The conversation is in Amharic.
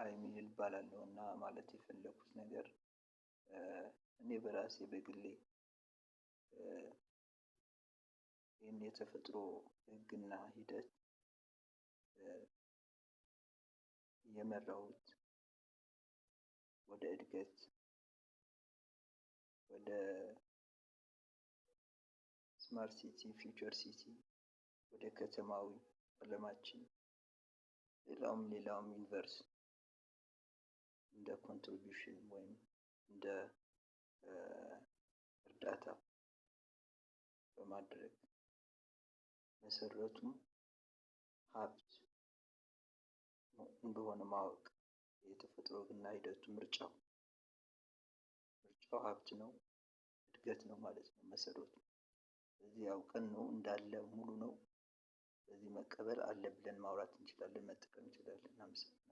ሀይሚን እባላለሁ እና ማለት የፈለኩት ነገር እኔ በራሴ በግሌ ይህን የተፈጥሮ ህግና ሂደት የመራሁት ወደ እድገት ወደ ስማርት ሲቲ ፊውቸር ሲቲ ወደ ከተማዊ አለማችን ሌላውም ዩኒቨርስ እንደ ኮንትሪቢዩሽን ወይም እንደ እርዳታ በማድረግ መሰረቱም ሀብት እንደሆነ ማወቅ የተፈጥሮ ህግና ሂደቱ ምርጫው ሀብት ነው፣ እድገት ነው ማለት ነው መሰረቱ። ስለዚህ አውቀን ነው እንዳለ ሙሉ ነው። ስለዚህ መቀበል አለ ብለን ማውራት እንችላለን፣ መጠቀም እንችላለን። አመሰግናለሁ።